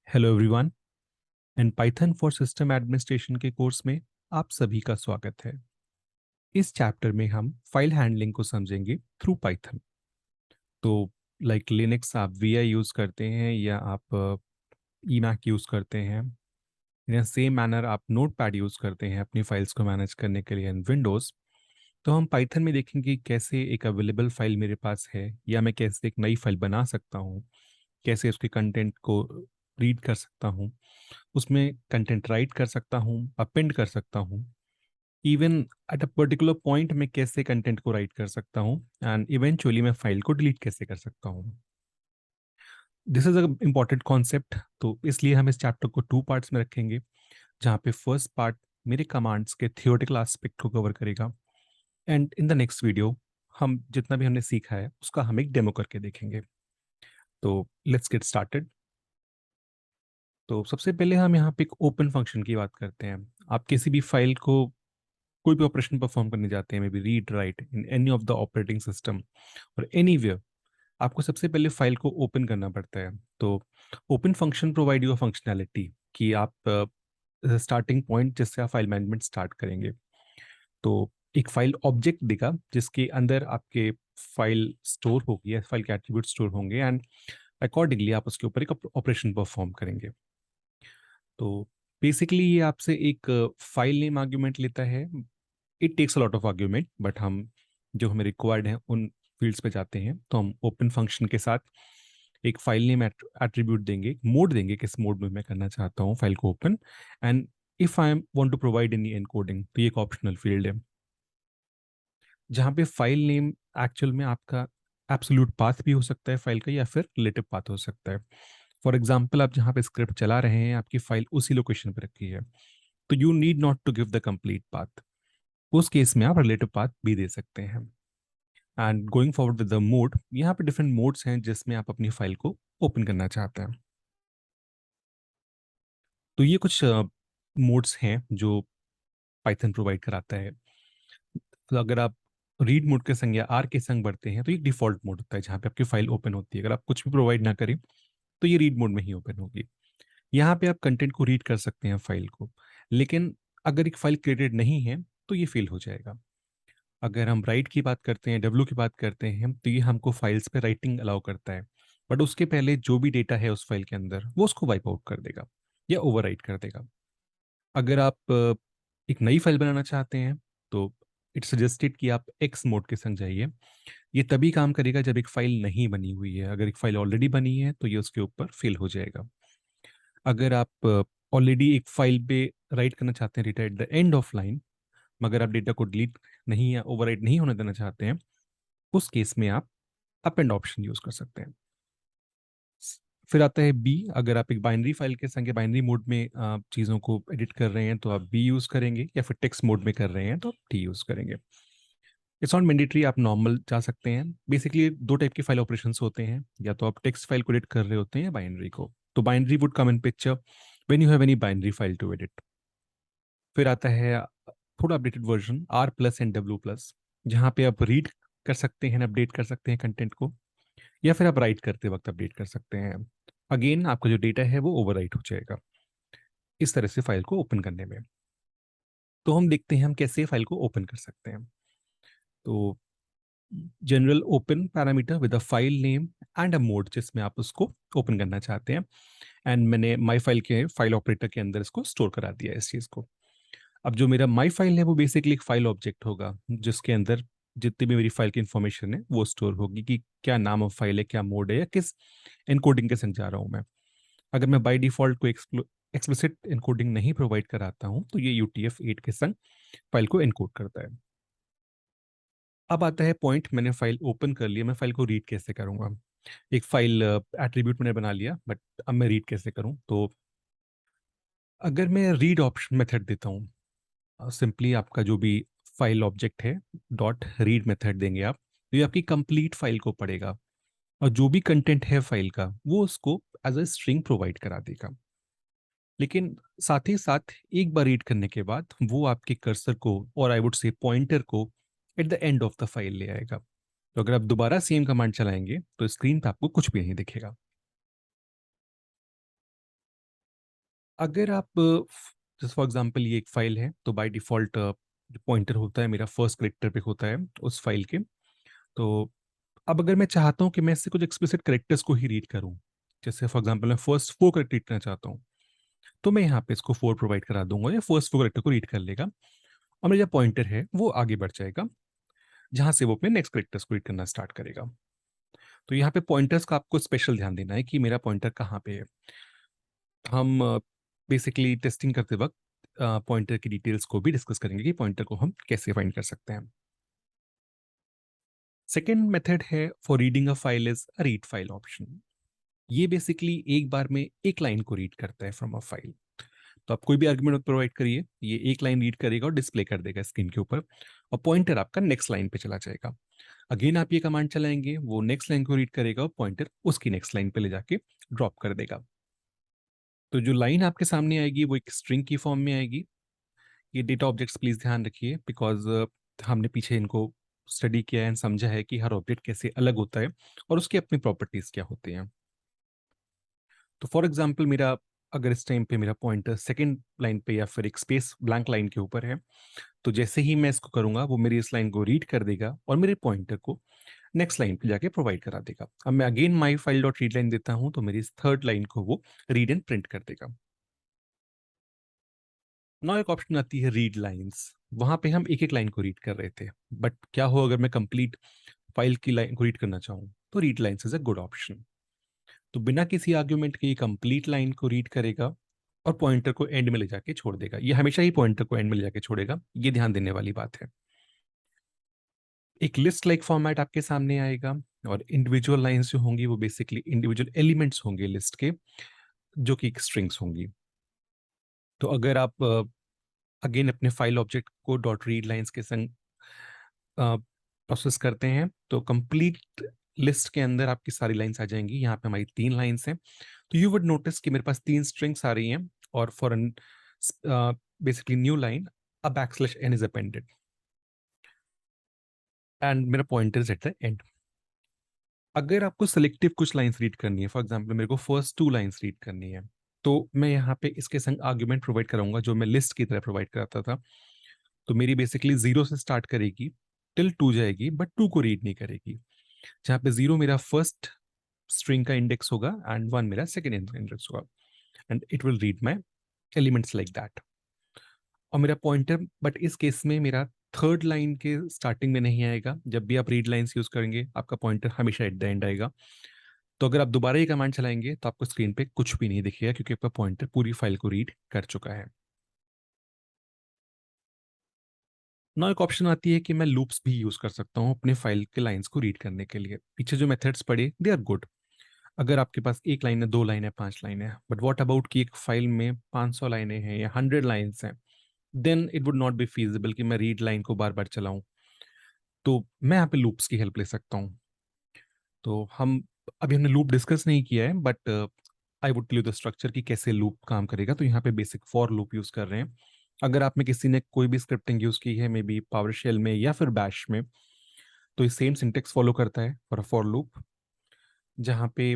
Hello everyone. And Python for system administration के course में आप सभी का स्वागत है। इस चैप्टर में हम फाइल हैंडलिंग को समझेंगे थ्रू पाइथन। तो लाइक लिनक्स आप वीआई यूज़ करते हैं या आप ईमैक यूज़ करते हैं, या सेम मैनर आप नोटपैड यूज़ करते हैं अपनी फाइल्स को मैनेज करने के लिए इन विंडोज़। तो हम पाइथन में देखेंगे कैसे एक अवेलेबल फाइल मेरे पास है या मैं कैसे एक नई फाइल बना सकता हूँ, कैसे उसके कंटेंट को रीड कर सकता हूँ, उसमें कंटेंट राइट कर सकता हूँ, अपेंड कर सकता हूँ, even at a particular point में कैसे कंटेंट को राइट कर सकता हूँ, एंड इवेंचुअली मैं फाइल को डिलीट कैसे कर सकता हूँ। This is a important concept, तो इसलिए हम इस चैप्टर को टू पार्ट्स में रखेंगे, जहाँ पे फर्स्ट पार्ट मेरे कमांड्स के थियोरेटिकल एस्पेक्ट को कवर करेगा, and in the next video हम जितना भी हमने सीखा है उसका हम एक डेमो करके देखेंगे। तो लेट्स गेट स्टार्टेड। तो सबसे पहले हम यहाँ पे एक ओपन फंक्शन की बात करते हैं। आप किसी भी फाइल को कोई भी ऑपरेशन परफॉर्म करने जाते हैं, may be read write in any of the operating system और एनीवेयर, आपको सबसे पहले फाइल को ओपन करना पड़ता है। तो open function provide you functionality कि आप स्टार्टिंग पॉइंट जिससे आप फाइल मैनेजमेंट स्टार्ट करेंगे, तो एक फाइल ऑब्जेक्ट देगा जिसके अंदर आपके फाइल स्टोर होगी या फाइल के एट्रीब्यूट स्टोर होंगे, एंड अकॉर्डिंगली आप उसके ऊपर एक ऑपरेशन परफॉर्म करेंगे। तो बेसिकली ये आपसे एक फाइल नेम आर्ग्यूमेंट लेता है। It takes a lot of argument, but हम जो हमें रिक्वायर्ड है उन फील्ड्स पे जाते हैं। तो हम ओपन फंक्शन के साथ एक फाइल नेम एट्रीब्यूट देंगे, मोड देंगे किस मोड में मैं करना चाहता हूँ फाइल को open, and if I am want to provide any encoding, तो ये एक ऑप्शनल फील्ड है जहाँ पे फाइल नेम एक्चुअल में आपका एब्सोल्यूट पाथ भी हो सकता है फाइल का, या फिर रिलेटिव पाथ हो सकता है। फॉर एग्जाम्पल, आप जहाँ पे स्क्रिप्ट चला रहे हैं आपकी फाइल उसी लोकेशन पे रखी है, तो you need not to give the complete path. उस केस में आप रिलेटिव पाथ भी दे सकते हैं। And going forward with the mode, यहाँ पे डिफरेंट मोड्स हैं जिसमें आप अपनी फाइल को ओपन करना चाहते हैं। तो ये कुछ मोड्स हैं जो पाइथन प्रोवाइड कराता है। तो अगर आप रीड मोड के संग या आर के संग बढ़ते हैं तो ये डिफॉल्ट मोड होता है जहाँ पे आपकी फाइल ओपन होती है। अगर आप कुछ भी प्रोवाइड ना करें तो ये रीड मोड में ही ओपन होगी। यहाँ पे आप कंटेंट को रीड कर सकते हैं फाइल को, लेकिन अगर एक फाइल क्रिएटेड नहीं है तो ये फेल हो जाएगा। अगर हम राइट की बात करते हैं, डब्ल्यू की बात करते हैं, तो ये हमको फाइल्स पे राइटिंग अलाउ करता है, बट उसके पहले जो भी डेटा है उस फाइल के अंदर वो उसको वाइप आउट कर देगा या ओवरराइट कर देगा। अगर आप एक नई फाइल बनाना चाहते हैं तो इट्स सजेस्टेड कि आप एक्स मोड के संग जाइए। ये तभी काम करेगा जब एक फाइल नहीं बनी हुई है। अगर एक फाइल ऑलरेडी बनी है तो ये उसके ऊपर फेल हो जाएगा। अगर आप ऑलरेडी एक फाइल पे राइट करना चाहते हैं data eight the end of line, मगर आप डेटा को डिलीट नहीं या ओवरराइट नहीं होने देना चाहते हैं, उस केस में आप अपेंड ऑप्शन यूज कर सकते हैं। फिर आता है बी। अगर आप एक बाइनरी फाइल के संग बाइनरी मोड में चीज़ों को एडिट कर रहे हैं तो आप बी यूज़ करेंगे, या फिर टेक्स्ट मोड में कर रहे हैं तो आप टी यूज़ करेंगे। इट्स नॉट मैंडेटरी, आप नॉर्मल जा सकते हैं। बेसिकली दो टाइप के फाइल ऑपरेशंस होते हैं, या तो आप टेक्स्ट फाइल को एडिट कर रहे होते हैं या बाइनरी को। तो binary would come in picture when you have any binary file to edit. फिर आता है थोड़ा updated version R plus and W plus, जहाँ पे आप रीड कर सकते हैं, अपडेट कर सकते हैं कंटेंट को, या फिर आप राइट करते वक्त अपडेट कर सकते हैं। अगेन आपका जो डेटा है वो ओवरराइट हो जाएगा इस तरह से फाइल को ओपन करने में। तो हम देखते हैं हम कैसे फाइल को ओपन कर सकते हैं। तो general open parameter with a file name and a mode जिसमें आप उसको ओपन करना चाहते हैं, एंड मैंने माई फाइल के फाइल ऑपरेटर के अंदर इसको स्टोर करा दिया है इस चीज़ को। अब जो मेरा माई फाइल है वो बेसिकली एक फाइल ऑब्जेक्ट होगा जिसके अंदर जितनी भी मेरी फाइल की इंफॉर्मेशन है वो स्टोर होगी, कि क्या नाम ऑफ फाइल है, क्या मोड है, या किस एनकोडिंग के संग जा रहा हूँ मैं। अगर मैं बाय डिफॉल्ट को एक्सप्लिसिट एनकोडिंग नहीं प्रोवाइड कराता हूँ तो ये UTF-8 के संग फाइल को एनकोड करता है। अब आता है पॉइंट, मैंने फाइल ओपन कर लिया, मैं फाइल को रीड कैसे करूँगा। एक फाइल एट्रीब्यूट मैंने बना लिया, बट अब मैं रीड कैसे करूँ। तो अगर मैं रीड ऑप्शन मेथड देता हूँ, सिंपली आपका जो भी फाइल ऑब्जेक्ट है डॉट रीड मेथड देंगे आप, तो ये आपकी कंप्लीट फाइल को पढ़ेगा, और जो भी कंटेंट है फाइल का वो उसको एज अ स्ट्रिंग प्रोवाइड करा देगा। लेकिन साथ ही साथ एक बार रीड करने के बाद वो आपके कर्सर को, और आई वुड से पॉइंटर को, eight the end of the file ले आएगा। तो अगर आप दोबारा सेम कमांड चलाएंगे तो स्क्रीन पे आपको कुछ भी नहीं दिखेगा। अगर आप जैसे फॉर एग्जांपल ये एक फाइल है, तो बाय डिफॉल्ट जो पॉइंटर होता है मेरा फर्स्ट करेक्टर पे होता है उस फाइल के। तो अब अगर मैं चाहता हूँ कि मैं इससे कुछ एक्सप्लिसिट करेक्टर्स को ही रीड करूँ, जैसे फॉर एग्जांपल मैं फर्स्ट फोर करेक्टर रीड करना चाहता हूँ, तो मैं यहाँ पे इसको फोर प्रोवाइड करा दूंगा, या फर्स्ट फोर करेक्टर को रीड कर लेगा, और मेरा जो पॉइंटर है वो आगे बढ़ जाएगा, जहाँ से वो अपने नेक्स्ट करेक्टर्स को रीड करना स्टार्ट करेगा। तो यहाँ पे पॉइंटर्स का आपको स्पेशल ध्यान देना है कि मेरा पॉइंटर कहाँ पे है। हम बेसिकली टेस्टिंग करते वक्त पॉइंटर की डिटेल्स को भी डिस्कस करेंगे कि पॉइंटर को हम कैसे फाइंड कर सकते हैं। सेकेंड मेथड है for reading a file is read file option. ये बेसिकली एक बार में एक लाइन को रीड करता है फ्रॉम अ फाइल। तो आप कोई भी आर्गुमेंट प्रोवाइड करिए, ये एक लाइन रीड करेगा और डिस्प्ले कर देगा स्क्रीन के ऊपर, और पॉइंटर आपका नेक्स्ट लाइन पे चला जाएगा। अगेन आप ये कमांड चलाएंगे, वो नेक्स्ट लाइन को रीड करेगा और पॉइंटर उसकी नेक्स्ट लाइन पे ले जाके ड्रॉप कर देगा। तो जो लाइन आपके सामने आएगी वो एक स्ट्रिंग की फॉर्म में आएगी। ये डेटा ऑब्जेक्ट्स प्लीज ध्यान रखिए, बिकॉज हमने पीछे इनको स्टडी किया है एंड समझा है कि हर ऑब्जेक्ट कैसे अलग होता है और उसकी अपनी प्रॉपर्टीज क्या होती हैं। तो फॉर एग्जाम्पल मेरा, अगर इस टाइम पे मेरा पॉइंटर सेकेंड लाइन पे या फिर एक स्पेस ब्लैंक लाइन के ऊपर है, तो जैसे ही मैं इसको करूंगा वो मेरी इस लाइन को रीड कर देगा और मेरे पॉइंटर को नेक्स्ट लाइन पे जाके प्रोवाइड करा देगा। अब मैं again my file dot read line देता हूं, तो मेरी इस थर्ड लाइन को वो रीड एंड प्रिंट कर देगा। नौ एक ऑप्शन आती है रीड लाइंस। वहां पे हम एक एक लाइन को रीड कर रहे थे, बट क्या हो अगर मैं कंप्लीट फाइल की लाइन को रीड करना चाहूँ, तो read lines is a good option. तो बिना किसी आर्ग्यूमेंट के ये कंप्लीट लाइन को रीड करेगा और पॉइंटर को एंड में ले जाके छोड़ देगा। ये हमेशा ही पॉइंटर को एंड में ले जाके छोड़ेगा, ये ध्यान देने वाली बात है। एक लिस्ट लाइक फॉर्मेट आपके सामने आएगा, और इंडिविजुअल लाइंस जो होंगी वो बेसिकली इंडिविजुअल एलिमेंट्स होंगे लिस्ट के, जो कि स्ट्रिंग्स होंगी। तो अगर आप अगेन अपने file object co dot read lines के संग प्रोसेस करते हैं, तो कंप्लीट लिस्ट के अंदर आपकी सारी लाइंस आ जाएंगी। यहाँ पे हमारी तीन लाइंस हैं, तो यू वुड नोटिस कि मेरे पास तीन स्ट्रिंग्स आ रही हैं, और for n basically new line a backslash n is appended, and मेरा pointer is at the end. अगर आपको सेलेक्टिव कुछ लाइंस रीड करनी है, फॉर एग्जांपल मेरे को फर्स्ट टू लाइंस रीड करनी है, तो मैं यहाँ पे इसके संग आर्ग्यूमेंट प्रोवाइड कराऊंगा जो मैं लिस्ट की तरह प्रोवाइड कराता था। तो मेरी बेसिकली जीरो से स्टार्ट करेगी, टिल टू जाएगी, बट टू को रीड नहीं करेगी। जहाँ पे जीरो मेरा फर्स्ट स्ट्रिंग का इंडेक्स होगा एंड वन मेरा सेकेंड इंडेक्स होगा, and it will read my elements like that. और मेरा पॉइंटर बट इस केस में मेरा थर्ड लाइन के स्टार्टिंग में नहीं आएगा। जब भी आप रीड लाइंस यूज करेंगे आपका पॉइंटर हमेशा एट द एंड आएगा। तो अगर आप दोबारा ये कमांड चलाएंगे तो आपको स्क्रीन पे कुछ भी नहीं दिखेगा, क्योंकि आपका पॉइंटर पूरी फाइल को रीड कर चुका है। ना एक ऑप्शन आती है कि मैं लूप्स भी यूज कर सकता हूँ अपने फाइल के लाइंस को रीड करने के लिए। पीछे जो मेथड्स पढ़े दे आर गुड, अगर आपके पास एक लाइन है, दो लाइन है, पांच लाइन है, बट व्हाट अबाउट कि एक फाइल में 500 लाइनें हैं या 100 लाइन्स हैं, then it would not be feasible कि मैं रीड लाइन को बार बार चलाऊं। तो मैं यहाँ पे लूप्स की हेल्प ले सकता हूँ। तो हम अभी हमने लूप डिस्कस नहीं किया है, but I would tell you the structure कि कैसे लूप काम करेगा। तो यहाँ पे बेसिक फॉर लूप यूज कर रहे हैं। अगर आप में किसी ने कोई भी स्क्रिप्टिंग यूज की है, मे बी पावर शेल में या फिर बैश में, तो ये सेम सिंटेक्स फॉलो करता है फॉर अ फॉर लूप। जहाँ पे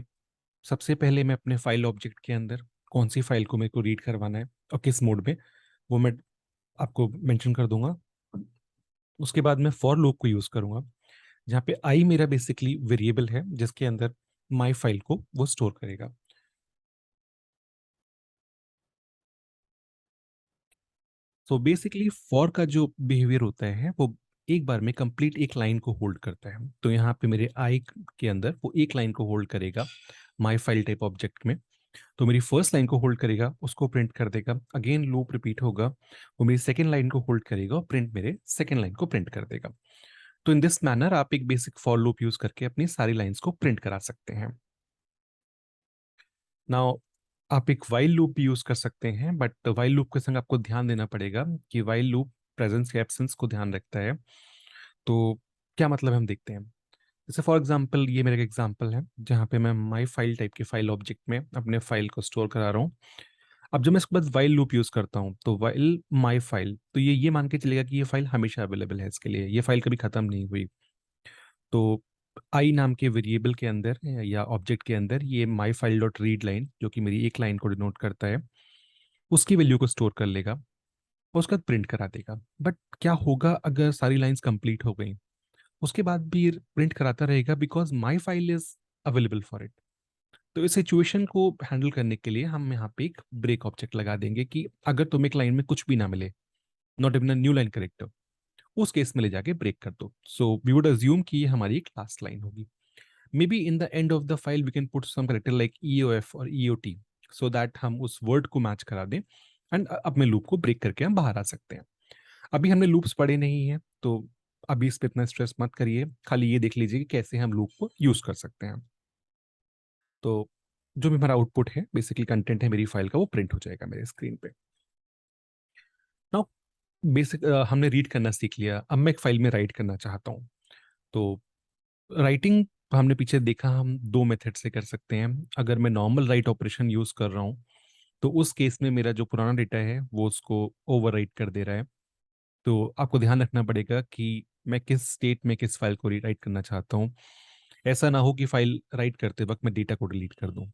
सबसे पहले मैं अपने फाइल ऑब्जेक्ट के अंदर कौन सी फाइल को मेरे को रीड करवाना है और किस मोड में, वो मैं आपको मेंशन कर दूंगा। उसके बाद मैं फॉर लूप को यूज करूंगा, जहाँ पे आई मेरा बेसिकली वेरिएबल है जिसके अंदर माई फाइल को वो स्टोर करेगा। तो बेसिकली फॉर का जो बिहेवियर होता है वो एक बार में कंप्लीट एक लाइन को होल्ड करता है। तो यहाँ पे मेरे आई के अंदर वो एक लाइन को होल्ड करेगा माई फाइल टाइप ऑब्जेक्ट में। तो मेरी फर्स्ट लाइन को होल्ड करेगा, उसको प्रिंट कर देगा, अगेन लूप रिपीट होगा, वो मेरी सेकेंड लाइन को होल्ड करेगा और प्रिंट मेरे सेकेंड लाइन को प्रिंट कर देगा। तो इन दिस मैनर आप एक बेसिक फॉर लूप यूज करके अपनी सारी लाइंस को प्रिंट करा सकते हैं। नाउ आप एक वाइल लूप भी यूज कर सकते हैं, बट वाइल लूप के संग आपको ध्यान देना पड़ेगा कि वाइल लूप प्रेजेंस या एब्सेंस को ध्यान रखता है। तो क्या मतलब है हम देखते हैं। जैसे फॉर एग्जांपल ये मेरा एक एग्जांपल है जहाँ पे मैं माई फाइल टाइप की फाइल ऑब्जेक्ट में अपने फाइल को स्टोर करा रहा हूँ। अब जब मैं इसके बाद वाइल लूप यूज करता हूँ, तो वाइल माई फाइल, तो ये मान के चलेगा कि ये फाइल हमेशा अवेलेबल है, इसके लिए ये फाइल कभी खत्म नहीं हुई। तो आई नाम के वेरिएबल के अंदर या ऑब्जेक्ट के अंदर ये my file dot read line, जो कि मेरी एक लाइन को डिनोट करता है, उसकी वैल्यू को स्टोर कर लेगा और उसका प्रिंट करा देगा। बट क्या होगा अगर सारी लाइंस कंप्लीट हो गई, उसके बाद भी प्रिंट कराता रहेगा because my file is available for it. तो इस सिचुएशन को हैंडल करने के लिए हम यहाँ पे एक ब्रेक ऑब्जेक्ट लगा देंगे कि अगर तुम्हें एक लाइन में कुछ भी ना मिले, not even new line character, उस केस में ले जाके ब्रेक कर दो। सो वी वुड अज्यूम कि ये हमारी एक लास्ट लाइन होगी। Maybe in the end of the file we can put some character like EOF और EOT, सो दैट हम उस वर्ड को मैच करा दें एंड अपने लूप को ब्रेक करके हम बाहर आ सकते हैं। अभी हमने लूप्स पढ़े नहीं है, तो अभी इस पे इतना स्ट्रेस मत करिए, खाली ये देख लीजिए कि कैसे हम लूप को यूज कर सकते हैं। तो जो भी हमारा आउटपुट है, बेसिकली कंटेंट है मेरी फाइल का, वो प्रिंट हो जाएगा मेरे स्क्रीन पे। नाउ बेसिक हमने रीड करना सीख लिया, अब मैं एक फाइल में राइट करना चाहता हूँ। तो राइटिंग हमने पीछे देखा हम दो मेथड से कर सकते हैं। अगर मैं नॉर्मल राइट ऑपरेशन यूज कर रहा हूँ, तो उस केस में मेरा जो पुराना डेटा है वो उसको ओवर राइट कर दे रहा है। तो आपको ध्यान रखना पड़ेगा कि मैं किस स्टेट में किस फाइल को रीराइट करना चाहता हूँ। ऐसा ना हो कि फाइल राइट करते वक्त मैं डेटा को डिलीट कर दूं।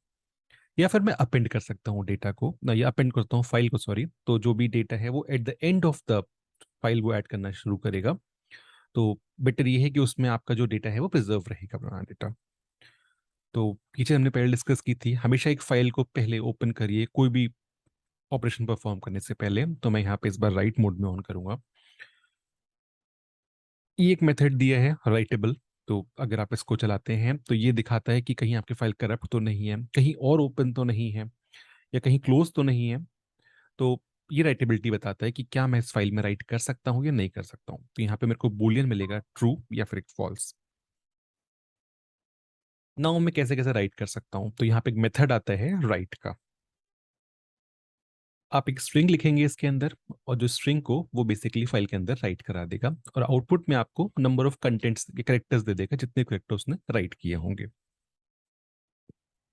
या फिर मैं अपेंड कर सकता हूँ डेटा को ना, या अपेंड करता हूँ फाइल को, सॉरी। तो जो भी डेटा है वो eight the end of the file वो ऐड करना शुरू करेगा। तो बेटर ये है कि उसमें आपका जो डेटा है वो प्रिजर्व रहेगा, पुराना डेटा। तो पीछे हमने पहले डिस्कस की थी, हमेशा एक फाइल को पहले ओपन करिए कोई भी ऑपरेशन परफॉर्म करने से पहले। तो मैं यहाँ पे इस बार राइट मोड में ऑन करूंगा। ये एक मेथड दिया है राइटेबल। तो अगर आप इसको चलाते हैं तो ये दिखाता है कि कहीं आपकी फाइल करप्ट तो नहीं है, कहीं और ओपन तो नहीं है, या कहीं क्लोज तो नहीं है। तो ये राइटेबिलिटी बताता है कि क्या मैं इस फाइल में राइट कर सकता हूँ या नहीं कर सकता हूँ। तो यहाँ पे मेरे को बूलियन मिलेगा, ट्रू या फिर एक फॉल्स। नाउ मैं कैसे कैसे राइट कर सकता हूँ, तो यहाँ पे एक मेथड आता है राइट का। आप एक स्ट्रिंग लिखेंगे इसके अंदर, और जो स्ट्रिंग को वो बेसिकली फाइल के अंदर राइट करा देगा, और आउटपुट में आपको नंबर ऑफ कंटेंट्स के करेक्टर्स दे देगा, जितने करेक्टर उसने राइट किए होंगे।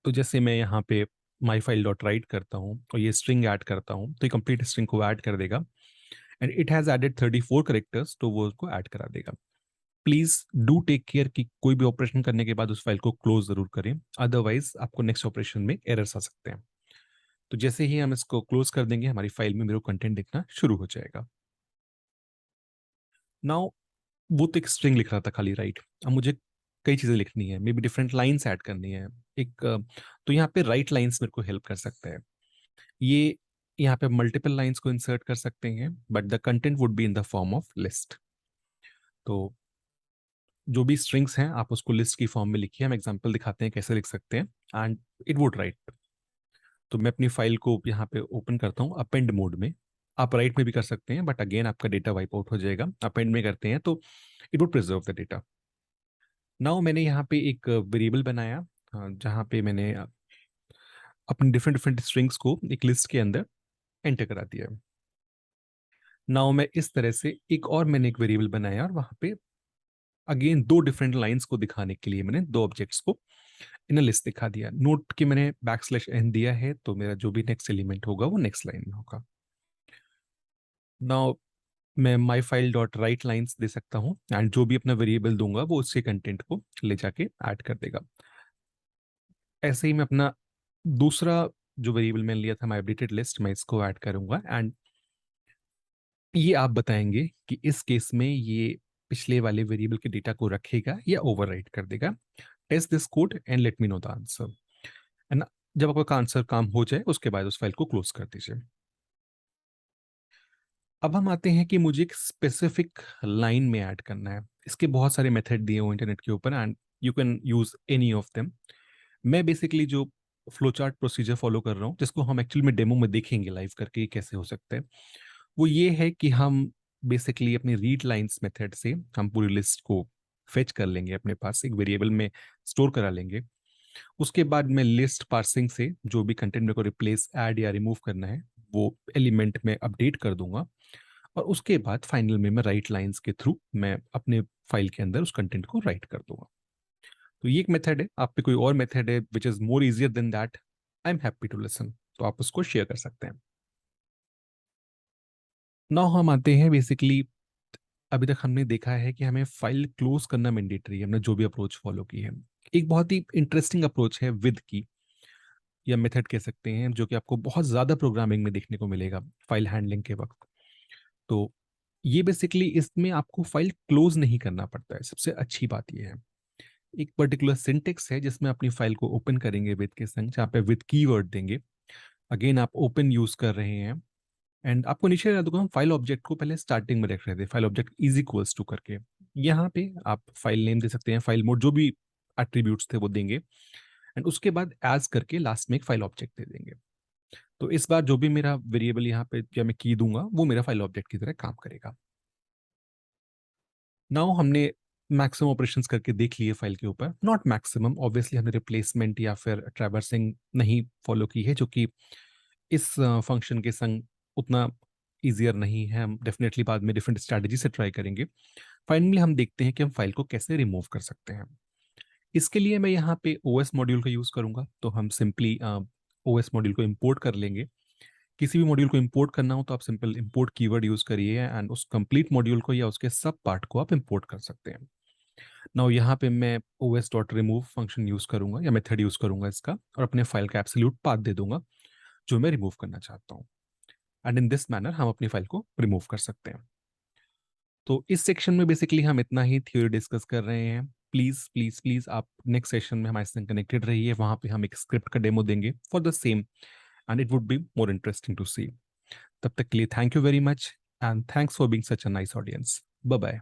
तो जैसे मैं यहाँ पे माई फाइल डॉट राइट करता हूँ और ये स्ट्रिंग ऐड करता हूँ, तो ये कंप्लीट स्ट्रिंग को ऐड कर देगा and it has added 34 characters, तो वो उसको ऐड करा देगा। प्लीज डू टेक केयर कि कोई भी ऑपरेशन करने के बाद उस फाइल को क्लोज जरूर करें, अदरवाइज आपको नेक्स्ट ऑपरेशन में एरर्स आ सकते हैं। तो जैसे ही हम इसको क्लोज कर देंगे, हमारी फाइल में मेरे को कंटेंट दिखना शुरू हो जाएगा। नाउ वो तो एक स्ट्रिंग लिख रहा था खाली, राइट। अब मुझे कई चीजें लिखनी है, may be different lines add करनी है। एक तो यहाँ पे राइट लाइन्स मेरे को हेल्प कर सकता है। ये यहाँ पे मल्टीपल लाइन्स को इंसर्ट कर सकते हैं, but the content would be in the form of list. तो जो भी स्ट्रिंग्स हैं आप उसको लिस्ट की फॉर्म में लिखिए, हम एग्जांपल दिखाते हैं कैसे लिख सकते हैं, एंड इट वुड राइट। तो मैं अपनी फाइल को यहाँ पे ओपन करता हूँ अपेंड मोड में। आप राइट में भी कर सकते हैं, बट अगेन आपका डेटा वाइप आउट हो जाएगा। अपेंड में करते हैं तो it would preserve the data. Now मैंने यहाँ पे एक वेरिएबल बनाया, जहाँ पे मैंने अपने डिफरेंट डिफरेंट स्ट्रिंग्स को एक लिस्ट के अंदर एंटर करा दिया। नाउ मैं इस तरह से एक और मैंने एक वेरिएबल बनाया, और वहाँ पे अगेन दो डिफरेंट लाइंस को दिखाने के लिए मैंने दो ऑब्जेक्ट्स को इन लिस्ट दिखा दिया। नोट कि मैंने बैकस्लैश n दिया है, तो मेरा जो भी नेक्स्ट एलिमेंट होगा वो नेक्स्ट लाइन में होगा। नाउ मैं my file dot right lines they सकता हूँ, एंड जो भी अपना वेरिएबल दूंगा वो उसके कंटेंट को ले जाके ऐड कर देगा। ऐसे ही मैं अपना दूसरा जो वेरिएबल मैंने लिया था, माई अपडेटेड लिस्ट, मैं इसको ऐड करूंगा, एंड ये आप बताएंगे कि इस केस में ये पिछले वाले वेरिएबल के डेटा को रखेगा या ओवरराइट कर देगा। Test this code and let me know the answer. है ना। जब आपका आंसर काम हो जाए उसके बाद उस फाइल को क्लोज कर दीजिए। अब हम आते हैं कि मुझे एक स्पेसिफिक लाइन में ऐड करना है। इसके बहुत सारे मेथड दिए हुए इंटरनेट के ऊपर, and you can use any of them. मैं बेसिकली जो फ्लो चार्ट प्रोसीजर फॉलो कर रहा हूँ, जिसको हम एक्चुअली में डेमो में देखेंगे लाइव करके ये कैसे हो सकता है, वो ये है कि हम बेसिकली अपनी रीड लाइंस मेथड से हम पूरी लिस्ट को फेच कर लेंगे, अपने पास एक वेरिएबल में स्टोर करा लेंगे। उसके बाद मैं लिस्ट पार्सिंग से जो भी कंटेंट मेरे को रिप्लेस, ऐड या रिमूव करना है, वो एलिमेंट में अपडेट कर दूंगा। और उसके बाद फाइनल में मैं राइट लाइंस के थ्रू मैं अपने फाइल के अंदर उस कंटेंट को राइट कर दूंगा। तो ये एक मेथड है। आप पे कोई और मेथड है which is more easier than that, I am happy to listen, तो आप उसको शेयर कर सकते हैं। नाउ हम आते हैं बेसिकली, अभी तक हमने देखा है कि हमें फाइल क्लोज करना मैंडेटरी है, हमने जो भी अप्रोच फॉलो की है। एक बहुत ही इंटरेस्टिंग अप्रोच है विद की। या मेथड कह सकते हैं, जो कि आपको बहुत ज़्यादा प्रोग्रामिंग में देखने को मिलेगा फाइल हैंडलिंग के वक्त। तो ये बेसिकली इसमें आपको फाइल क्लोज नहीं करना पड़ता है, सबसे अच्छी बात ये है। एक पर्टिकुलर सिंटेक्स है जिसमें अपनी फाइल को ओपन करेंगे विद के संग, जहाँ पे विद कीवर्ड देंगे। अगेन आप ओपन यूज कर रहे हैं, एंड आपको नीचे याद होगा हम फाइल ऑब्जेक्ट को पहले स्टार्टिंग में रख रहे थे, file object is equals to करके। यहाँ पे आप फाइल नेम दे सकते हैं, फाइल मोड, जो भी एट्रीब्यूट्स थे वो देंगे, एंड उसके बाद एज करके लास्ट में एक फाइल ऑब्जेक्ट दे देंगे। तो इस बार जो भी मेरा वेरिएबल यहाँ पे या मैं की दूंगा वो मेरा फाइल ऑब्जेक्ट की तरह काम करेगा। नाउ हमने मैक्सिमम ऑपरेशंस करके देख लिए फाइल के ऊपर, नॉट मैक्सिमम ऑब्वियसली, हमने रिप्लेसमेंट या फिर ट्रैवर्सिंग नहीं फॉलो की है, जो कि इस फंक्शन के संग उतना ईजियर नहीं है। हम डेफिनेटली बाद में डिफरेंट स्ट्रैटेजी से ट्राई करेंगे। फाइनली हम देखते हैं कि हम फाइल को कैसे रिमूव कर सकते हैं। इसके लिए मैं यहाँ पे ओएस मॉड्यूल का यूज़ करूँगा। तो हम सिंपली ओएस मॉड्यूल को इंपोर्ट कर लेंगे। किसी भी मॉड्यूल को इंपोर्ट करना हो तो आप सिंपल इंपोर्ट कीवर्ड यूज़ करिए, एंड उस कंप्लीट मॉड्यूल को या उसके सब पार्ट को आप इंपोर्ट कर सकते हैं। नाउ यहाँ पे मैं OS dot remove function use करूँगा या मेथड यूज़ करूँगा इसका, और अपने फाइल का एब्सोल्यूट पाथ दे दूंगा जो मैं रिमूव करना चाहता हूँ। एंड इन दिस मैनर हम अपनी फाइल को रिमूव कर सकते हैं। तो इस सेक्शन में बेसिकली हम इतना ही थ्योरी डिस्कस कर रहे हैं। प्लीज प्लीज प्लीज आप नेक्स्ट सेशन में हमारे साथ कनेक्टेड रहिए, वहां पे हम एक स्क्रिप्ट का डेमो देंगे for the same, and it would be more interesting to see. तब तक के लिए thank you very much, and thanks for being such a nice audience. Bye bye.